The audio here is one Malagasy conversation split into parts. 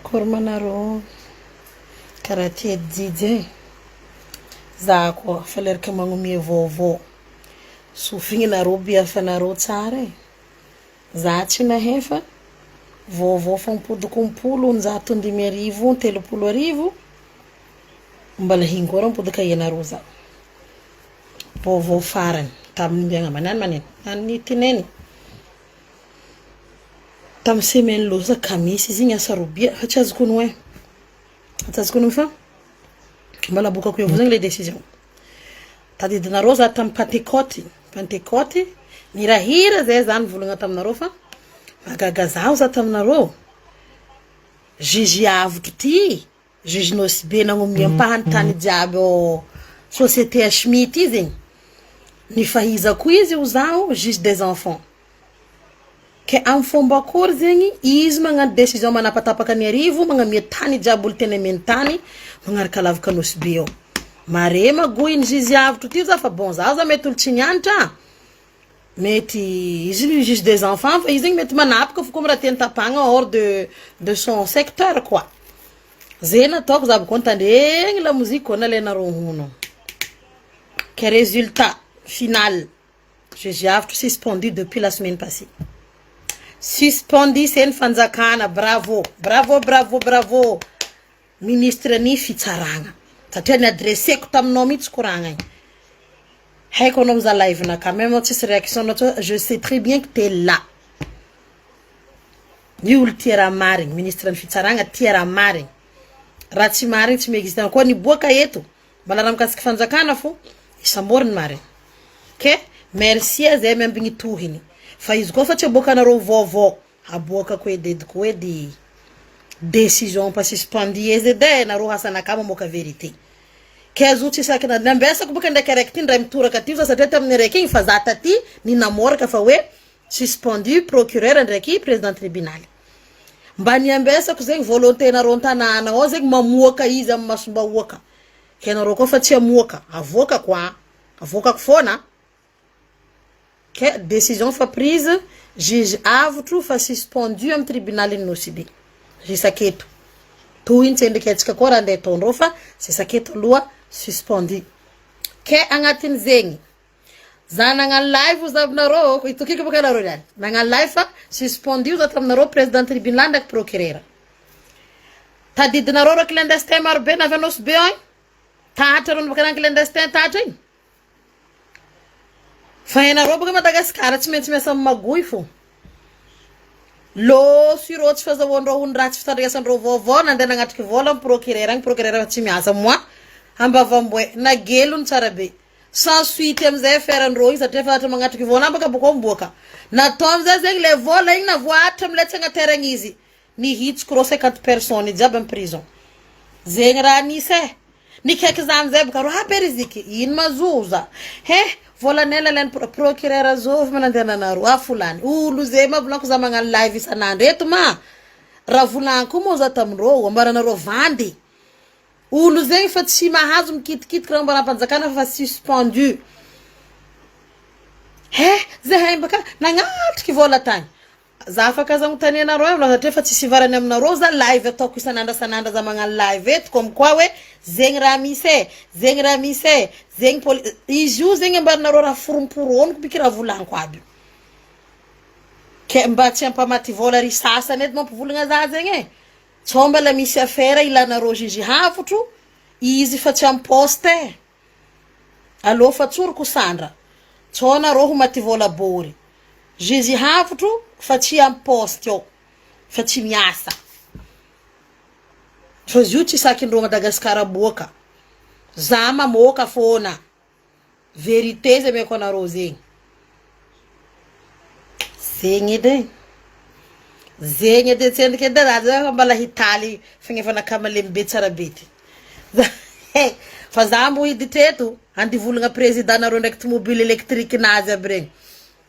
Kormanaro karaty jijy za koa falerika magnomia vaovao sofigny narô biafanarô tsara za tsy nahefa vaovao fampodikompolo 110,000 30,000 mbala hingora mpodika ianarô za vaovao farany tamin'ny mbiagna manany tineny tam semaine losa kamisy izy igny asa robia fa tsy azoko noe fa mbala bokako eo zegny le décision tadidinarô za tam Pentecote nirahira zay zany volagna taminarô fa magaga zaho za taminarô juge avotro ty juge nosy be nagnomia ampahantany jiaby société Schmidt izy zegny nifahizako izy io zaho juge des enfants ke am fomba akory zegny izy magnano décision manapatapaka ny arivo magnamia tany jiaby olo tena meny tany magnaraka lavaka nosy be ao mare magoiny juge avotro ty za fa bon za mety olo tsy nianatra mety izy juge des enfants fa izy zegny mety manapaka fo comme raha tiany tapagna hors de son secteur quoi zay nataoko za boko tandregny la musique ko nalainarô hono ke résultat final juge avotro suspendu depuis la semaine passée suspendu sen fanjakana bravo ministre ni fitsaragna satria ni adresseko taminao mihitsy koragna haiko anao za live na quand même tsisy réaction na je sais très bien que t'es là ni olo tia raha marigny ministre ni fitsaragna tia raha marigny raha tsy marigny tsy miexiste koa ni boaka eto mbala raha mikasiky fanjakana fo isamboriny marigny ke merci zay miambigny tohiny fa izy koa fa tsy aboakanarô vaovao aboakako edediko edy décision pas suspendu eze de narô hasanakama moka vérité ke azo tsy sakina nambesako boka ndraiky araiky ty ndray mitoraka ty satria tamin'ny araiky igny fa za taty ni namoraka fa hoe suspendu procureur ndraiky président tribunal mba niambesako zegny volonté narô tanana ao zegny mamoaka izy amin'ny masombahoaka ke narô koa fa tsy amoaka avoaka kwa avoakako fona ke décision fa prise juge avotro fa suspendu am tribunal ny Nosy jisaketo tohiny tsendriky atsika koa raha ndeha ataondrô fa jisaketo aloha suspendu ke agnatin zegny za nagnano live zavinarô itokiko baka narô niany nagnano live fa suspendu za taminarô président tribunal ndraiky procureur tadidinarô rô clandestin marobe navy Nosy be agny tatra rô baka clandestin tatra igny fa ianarô baka Madagasikara tsy maintsy miasa amin'ny magoy fo loso irô tsy fazahoandrô hony raha tsy fitandriasandrô vaovao nandeha nagnatriky vola amin'ny procureur agny procureur tsy miasa moi ambavamboe nagelony tsara be sans suite amizay ferandrô igny satria fa hatra magnatriky vola baka boko mboka natao amizay zegny le vola igny navoatra amiletsy agnateragny izy nihitsiko rô 50 personnes jiaby amin'ny prison zegny raha nisy nikaiky za amizay baka rô haperiziki ino mazoza volanela len procureur azov manandena naro afulani ulu ze mavulako za magnano live isanandro eto ma raha volanko mo za tamindrô ambaranarô vandy ulu zegny fa tsy mahazo mikitikitiky raha mbarampanjakana fa suspendu zahay baka nagnatriky vola tagny za afaka za motany anarô eo satria fa tsisy varany aminarô za live ataoko isanandra za magnano live eto comme quoi hoe zegny raha misy zegny izy io zegny ambarinarô raha foronporoniko biky raha volaniko aby ke mba tsy ampamaty vola ry sasany edy mampivolagna za zegny tsao mbala misy affaire ilanarô juge avotro izy fa tsy amposte alô fa tsoroko sandra tsao narô ho maty vola bory juge avotro fa tsy amposte ao fa tsy miasa fa io tsy sakindrô Madagasikara boaka za mamoaka fona vérité zay meko anarô zegny zegny edy tsendriky edy za mbala hitaly fagnefana kamalembe tsara bety fa za mbo hidy teto andivolagna président narô ndraiky tomobile électrique nazy aby regny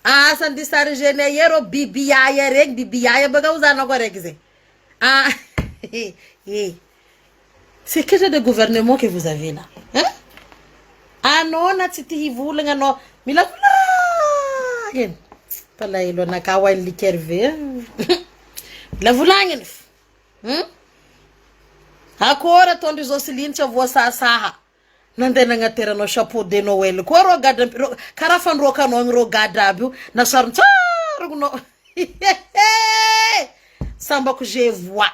asa andisarigeny aierô bibiaya regny bibiaya baka uzanako araiky zegny c'est quel genre de gouvernement que vous avez là anao na tsy tia hivolagna anao milavolagny pala ilo anakawa likerve la vulagniny Akora tondry Joseline tsy voasasaha. Nandeha nagnateranao chapeau de Noël. Koa rô gadra karaha fandroakanao rô gadra aby io. Nasarony tsaragnao. Sambako je vois.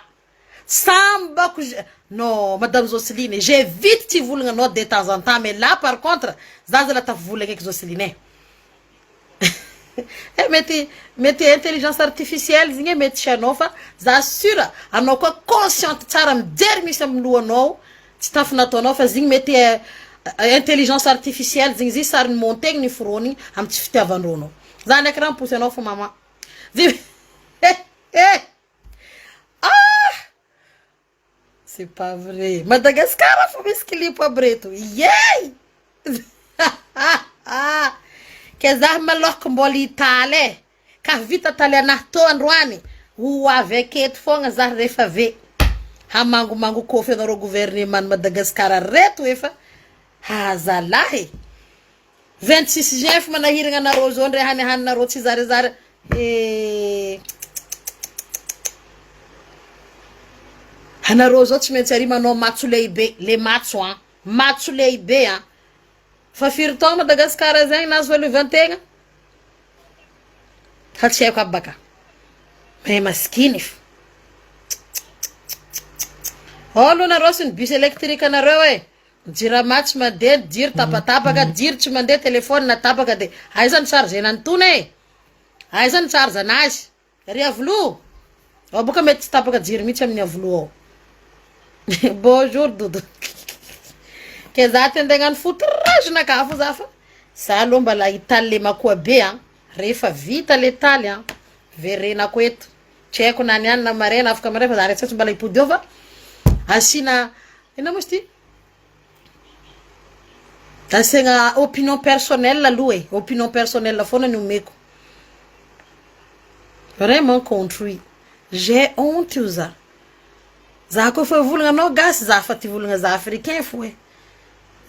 Sambako je... Non, Madame Joseline, j'évite tu voulais non de temps en temps, mais là par contre, ça la ta voulait avec Joseline. Mettez intelligence artificielle, zinge mettez chanofa, ça assure, anao quoi consciente tsara mdermis am loanao, tsy tafinatao fa zinge mettez intelligence artificielle, zinge zi sar montegny ni froni am tsy fitiavanrono. Za nek ran pousse anao fa maman. C'est pas vrai. Madagascar faut mes clip abreto. Yay! Que za malok mboli Italie. Ka vita talianato androany. Ou avec et fonga za refa ve. Ha mangu kofi na ro gouvernement Madagascar reto efa. Ha zalahi. 26 juin fa manahiragna na ro zone hani na ro tsy zare. Hanarô zao tsy maintsy ary manao matso lehibe, le matso hein. Matso lehibe hein. Fa firy taogno Madagascar zegny nazo valovantegna? Fa tsy haiko abaka. Mais maskiny. Olo narô sy ny bus électrique nareo jira matso mandeha, jiro tapatapaka, jiro tsy mandeha téléphone na tapaka de aizany charge nantone. Aizany charge anazy. Ry avlo. O boka mety tsy tapaka jiro mihitsy amin'ny avlo ao. Bonjour Doudou. Que za tendengany foutrage na kafo za fa. Sa lomba la Italie makoa be hein. Refa vita l'Italie hein. Verena ko eto. Tseko nani na marena afaka mare fa za retsy mbala ipodiova. Asina ina mosti. Asina opinion personnelle aloe, opinion personnelle fona ny omeko. Vraiment contre. J'ai honte uza. Za ko fa volagna anao gasy za fa ty volagna za africain fo e.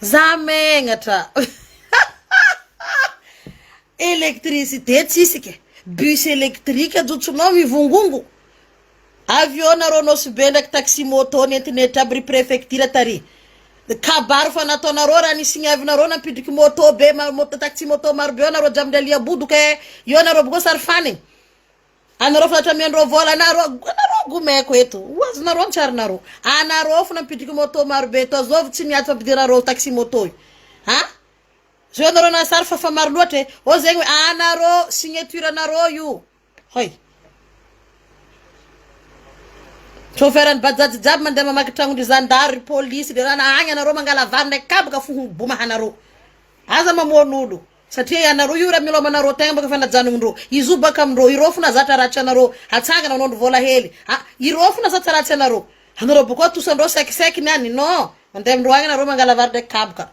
Za megnatra. Électricité tsisike. Bus électrique ajotsonao mivongongo. Avion narô nosy be ndraiky taxi moto nentinety aby préfecture tary. Kabaro fa nataonarô raha nisigny avinarô nampidriky moto be moto taxi moto maro be narô jamby alia bodoka io narô boka sary fanigny. Anarô fa tamiandrô vola anarô gomeko eto. Oazo narô antsara narô. Anarô fa nampidriky moto maro be to zovy tsy miady fampidirarô taxi moto io. Ha? Zo narô na sary fa maro loatra e. O zegny anarô signature anarô io. Hoy. Chauffeur an bajaj jab mandeha mamaky tragnondry zandary police de rana agny anarô mangala vary ndraiky kabaka fo boma anarô. Aza mamon'olo. Satria anarô io raha miloma anarô tegna baka fanajanonindrô. Izo baka amindrô irô fo nazatra ratsy anarô. Hatsangana anondro vola hely. Irô fo nazatra ratsy anarô. Anarô boko tosandrô sekiseky niany. Non. Mandeha amindrô agny anarô mangala vary ndraiky kabaka.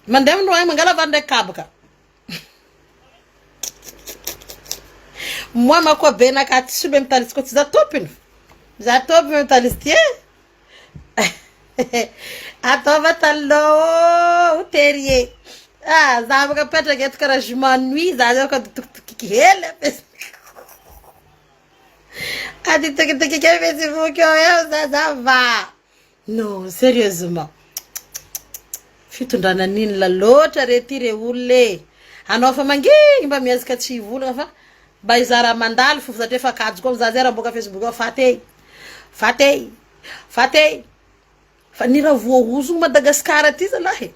Mandeha amindrô agny mangala vary ndraiky kabaka. Moi makoa be nakaty sy be mitalisy ko tsy za topiny. Za topy me mitalisy ty e. Atova taloha terrier. Za baka petraka eto karaha je m'ennuie za ka tukituki hely. Adi tukituki kaya Facebook eo za va. Non, sérieusement. Fitondrana nini la loatra rety re olole. Anao fa manginy mba miazaka tsy volagna fa mba izara mandalo fo satria fa kajo koa za zera boka Facebook ao fatey. Fa nira voaozogno Madagascar aty zalahy.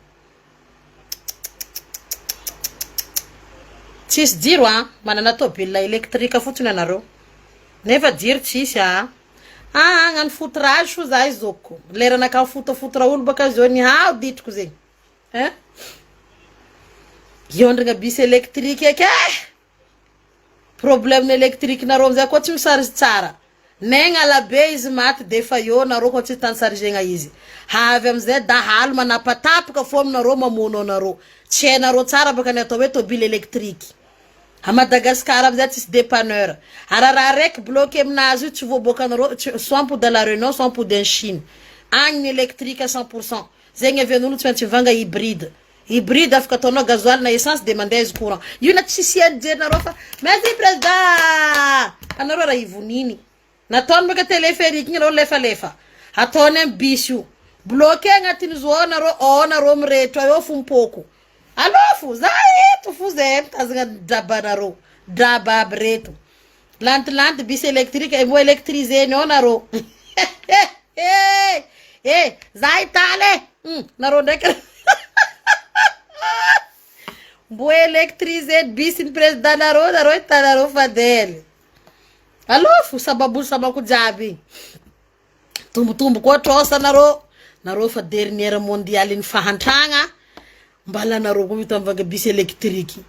Tsisy jiro manana tôbila électrique fotsiny anareo. Nefa jiro tsisy ngano foutrage fo za izoko. Lerana ka fotofotora olo baka zao ni ditriko zegny. Yondragna bus électrique eky problème électrique narô amizay koa tsy misarige tsara. Negna labe izy maty defa io narô koa tsy tan sarigena izy. Havy amizay dahalo manapatapaka fo aminarô mamono anarô. Tsy hainarô tsara baka ny atao hoe tôbile électrique. A Madagascar amizay tsisy dépanneur. Raha raiky bloqué aminazy io tsy voaboaka anarô soit pour de la Réunion soit pour de Chine. Agny électrique à 100%. Zegny avian'olo tsy maintsy mivanga hybride. Hybride afaka ataonao gasoil na essence de mandeha izy courant. Io na tsisy jerenarô fa merci président. Anarô raha ivoniny. Nataony baka téléphérique igny anarô lefa. ataony biso bloqué agnatiny zoanareo mirehetra eo fo mipoko alofo za eto fo zay tazagna drabanareo draba aby reto lantilanty bis électrique e mo électriseny ao nareo za italy nareo ndraiky mbo électrisé bis ny président nareo itanareo fadely alofo sababu sabako jiaby tombotombo koa trosa nareo fa dernière mondiale ny fahantragna mbala nareo koa vita mivanga bis électrique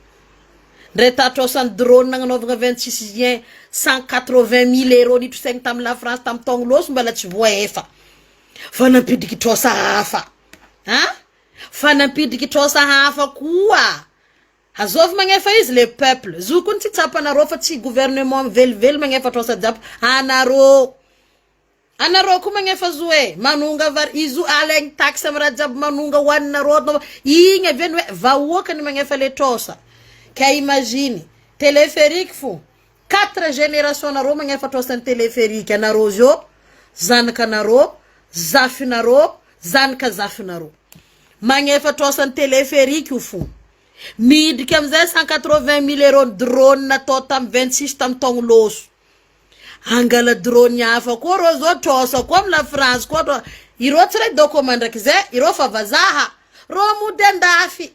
ndray tatrosany drone nagnanaovagna 26 juin 180 000 euros nitrosaigny tamy la France tamy taogno loso mbala tsy voaefa fa nampidiky trosa hafa fa nampidiky trosa hafa koa azovy magnefa izy le peuple zokony tsy tsapanareo fa tsy gouvernement velively magnefa trosa jiaby anareo koa magnefa zoe manonga izo alaigny taxe amy raha jiaby manonga hoaninareo igny aveny hoe vahoakany magnefa le trosa ka imagine téléphérique fo 4 génération nareo magnefa trosany téléphérique anareo zio zanakanareo zafinareo zanaka zafinareo magnefa trosany téléphérique io fo midika amizay 180 000 euros drone natao tamy 26 tamy taogno loso angala drone hafa koa ro zo trosa koa amy la France koa ireo tsy ray document ndraiky zay ireo fa vazaha ro mody andafy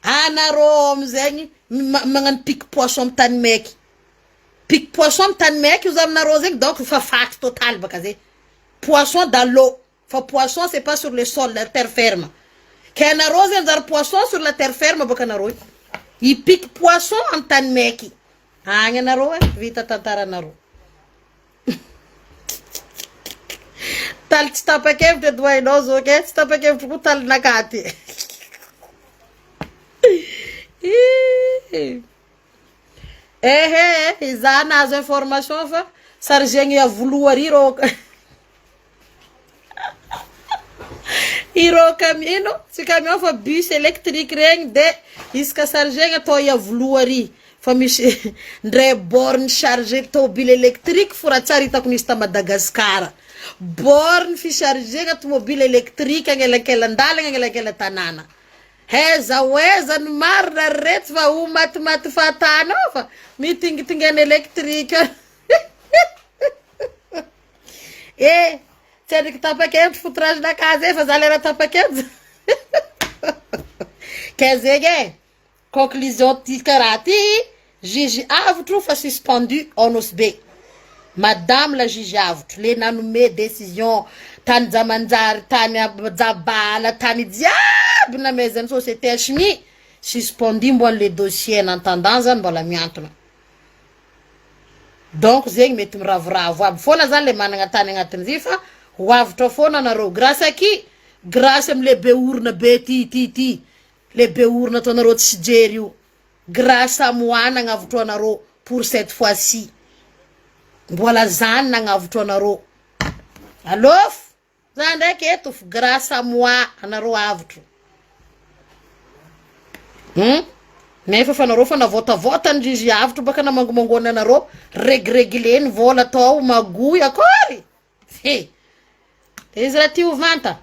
anareo amizegny magnano pique poisson amy tany maiky pique poisson amy tany maiky io aminareo zegny donc fa faty total baka zay poisson dans l'eau fa poisson c'est pas sur le sol la terre ferme ka anareo zegny zary poisson sur la terre ferme baka anareo i pique poisson amy tany maiky agny anareo vita tantaranareo taly tsy tapakevitra dohainao zao ke tsy tapakevitra koa taly nakaty iza nazo information fa sargegny avoloary ireo camion tsy camion fa bus électrique regny de isaka sargegny atao iavoloary fa misy ndray borne chargé tomobile électrique fo raha tsara hitako nisy ta Madagascar borne fichargegna tomobile électrique agnelakelan-dalagna agnelakelan-tanàna heza ny marina reto fa ho matimaty fatanao fa mitingitingana électrique tsy andriky tapakevitry foutrage nakazy fa za le raha tapakevitra ka zegny conclusion ty karaha ty juge avotro fa suspendu ONOSB madame la juge avotro le nanome décision tany jamanjary tany jabala tany jiaby namezany société chimie suspendu mbo le dossier en attendant zany mbola miantona donc zegny mety miravoravo aby fona zany le managna tany agnatin'izy fa hoavitra fona anareo grâce à qui grâce amy le be orina be ty le be orina ataonareo tsy jery io grâce à moi nagnavotro anareo pour cette fois-ci mbola zany nagnavotro anareo alofo za ndraiky eto grâce à moi anareo avotro nefa fa anareo fa navotavota ny juge avotro baka namangomangony anareo regregleny vola atao magoy akory izy raha ty ovanta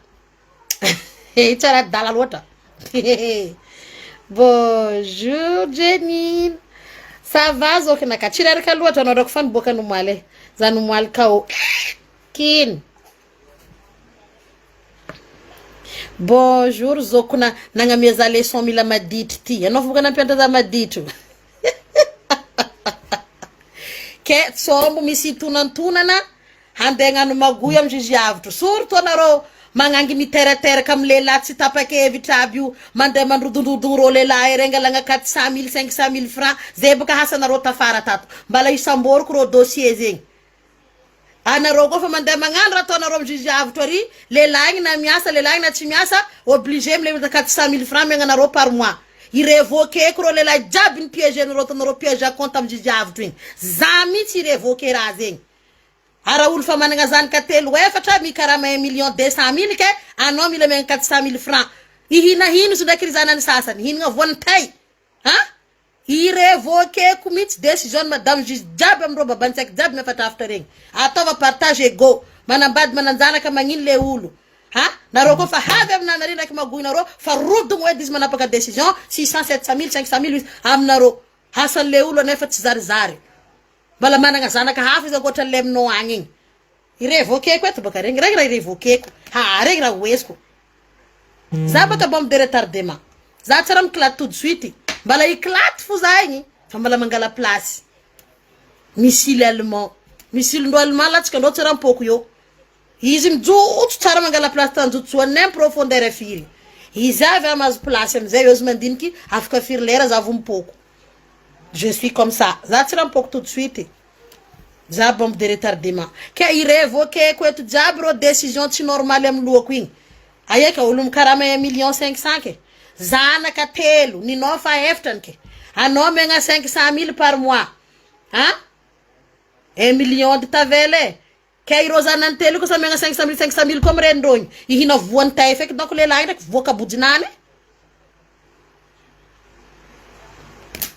tsara dala loatra bonjour Jenny ça va zoky naka tsy reraka loatra anao rako fa niboaka nomaly za nomaly kao kin bonjour zoko nagnamia za leçon mila maditry ty anao foka nampianatra za maditro ke tsombo misy tonantonana handeha hagnano magoy amy juge avotro surtout anareo magnangy miterateraka amy lehilahy tsy tapakevitra aby io mandeha mandrodondrodogno ro lehilahy regny alagna 400 000 500 000 francs zay baka hasanareo tafara tato mbala isamboriko ro dossier zegny anareo koa fa mandeha magnano raha ataonareo amy juge avotro ary lehilahy na miasa lehilahy na tsy miasa obligé mile 400 000 francs megnanareo par mois irevoqueko ro lehilahy jiaby ny piège anareo atanareo piège à compte amy juge avotro igny za mihitsy irevoque raha zegny ara olo fa managna zanaka telo efatra mikarama 1,200,000 ke anao mila megna 400 000 francs ihinahino ndraiky ry zanany sasany hinagna voany tay irevoqueko mihitsy décision madame juge jiaby amreo babantsaiky jiaby miafatrafatra regny ataova partage égaux manambady mananjanaka magnino le olo ha nareo koa fa havy aminareo ndraiky magoinareo fa rodigny edy izy manapaka décision 600 700 000 500 000 aminareo hasan'le olo nefa tsy zarizary mbala managna zanaka hafa izy ankoatra le aminao agny igny irevokeko eto baka regny regny raha irevokeko ha regny raha hoesiko za baka bombe de retardement za tsara miklaty tout de suite mbala iklaty fo za igny fa mbala mangala place missile allemand missile ndo allemand latsika ndo tsara mpoko yo izy mijotso tsara mangala place tanjotsoa nem profondeur firy izy avy amazo place amizay io izy mandiniky afaka firy lera za vo mpoko je suis comme ça za tsara mpoko tout de suite za bombe de retardement ke irevokeko eto jiaby ro décision tsy normale amy lohako igny ayeka olo mikarama 1 million 500 ke zanaka telo ninao fa eftrany ke anao megna 500 000 par mois hein 1 million de tavele ke iro zanany telo ko sa megna 500 000 comme rendrogny ihina voany tay feky donc le lahy ndraiky voaka bodinany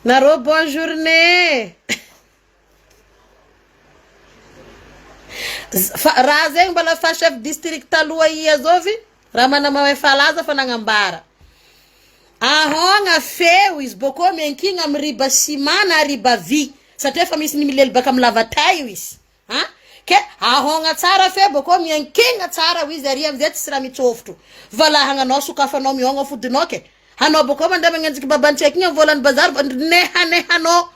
naro bonne journée raha zegny mbala fa chef district taloha iazovy raha manama falaza fa nagnambara ahogna feo izy boko miankigna amy riba ciment na riba vy satria fa misy nimilely baka amy lavatay izy ha ke ahogna tsara feo boko miankigna tsara izy ari amizay tsisy raha mitsofotro valahagna anao sokafanao mihogna fodinao ke anao boko mandeha magnenjiky babantsaiky igny volany bazary nehanehanao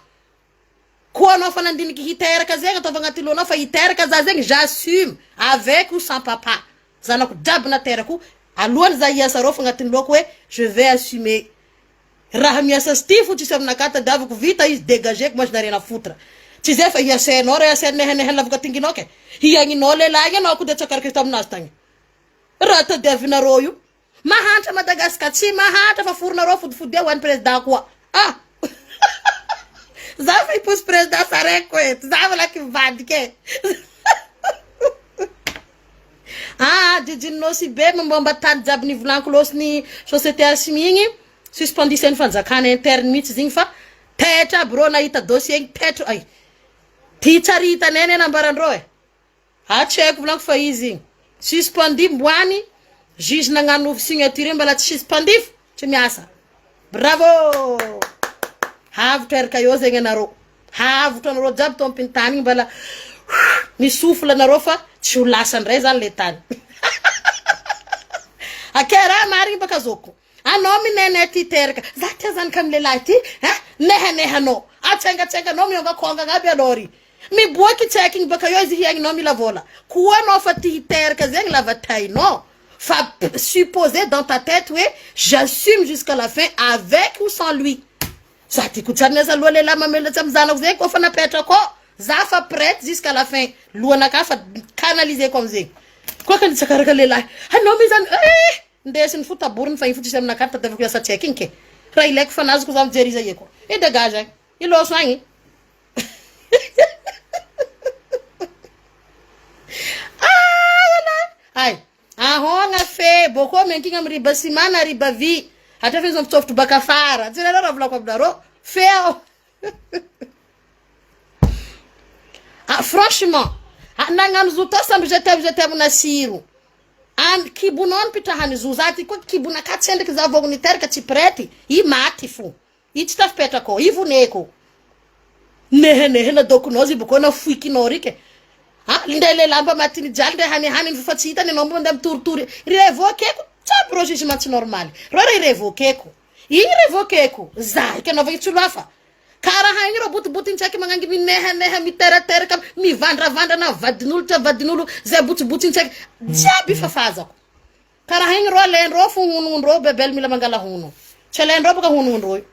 koa anao fa nandiniky hiteraka zegny ataova agnaty lohanao fa hiteraka za zegny j'assume avec ou sans papa zanako jiaby na terako alohany za hiasa rô fa agnatin'ny lohako hoe je vais assumer raha miasa sty fo tsisy aminakata davako vita izy dégageko moi je n'ai rien à foutre tsy zay fa hiasanao ra hiasa nehaneha lavaka tinginao ke hiagninao lehilahy anao ko de tsakarakito aminazy tagny raha tadiavinareo io mahantra Madagasikara tsy mahantra fa foronareo fodifody ho an'ny président koa ah za fa ipos président sareko eto za valaky mivadike ah jijinao si be momba tany jiaby nivolaniko losy ny société asimi igny suspendiseny fanjakana interne mihitsy zigny fa tetra aby rô nahita dossier igny tetra ay ty tsary hitaneny nambarandreo tsy haiko volaniko fa izy igny suspendi mboany juge nagnano signature mbala tsy suspendif tsy miasa bravo havitra eraka eo zegny anareo havitra anareo jiaby tompiny tany igny mbala misofla anareo fa tsy ho lasa ndray zany le tany akera marigny baka zoko anao minene ty teraka za tia zany ka milelahy ty nehanehanao atsengatsenganao mionga kongagna aby anao ry miboaky tsaiky igny baka eo izy hiagninao mila vola koa anao fa ty hiteraka zegny lavatainao fa supposé dans ta tête oui j'assume jusqu'à la fin avec ou sans lui za ty ko tsary niasa loha lehilahy mamelatra amy zanako zegny koa fa napetrako za fa prête jusqu'à la fin lohanaka fa canaliseko amizegny koa ka nitsakaraka lehilahy anao mi zany ndesiny fo taboriny fa igny fo tsisy aminakata tadavako iasa tsaiky igny ke raha ilaiko fa nazoko za mijery izy ieko i dégage agny i loso agny ay ahogna fe boko miankigna amy riba ciment na riba vy hatra fe izy mitsofotro baka fara tsy nareo raha volako aminareo feo franchement nagnano zo to samby jete amina siro kibonao nipitrahany zo za ty koa kibonaka tsy endriky za vogny teraka tsy prety i maty fo i tsy tafipetrako i voneko nehenehena dokonao zy boko na foikinao rike ndray le lamba matiny jaly ndray hanihaniny fa tsy hitany anao mande mitoritory revokeko jiaby ro jugement tsy normal ro ra irevokeko igny revokeko za iky anaovagny tsy olo hafa karaha igny ro botibotiny tsaiky magnangy minehaneha miterateraka mivandravandra na vadin'olo zay botsibotsiny tsaiky jiaby fafazako karaha igny ro alendreo fo honondreo bebely mila mangala hono tsy alendreo baka honondreo io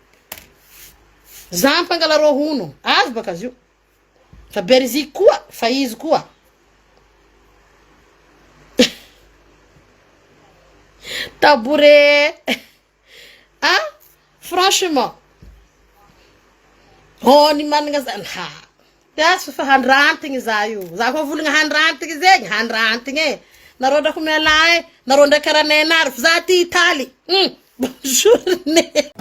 za mpangala ro hono azy baka zio fa berziky koa fa izy koa tabouret franchement ny managna zany tiasy fa handrantigny za io za koa volagna handrantigny zegny handrantigny nareo ndrako miala nareo ndraiky karaha nenary fa za ty Italy bonne journée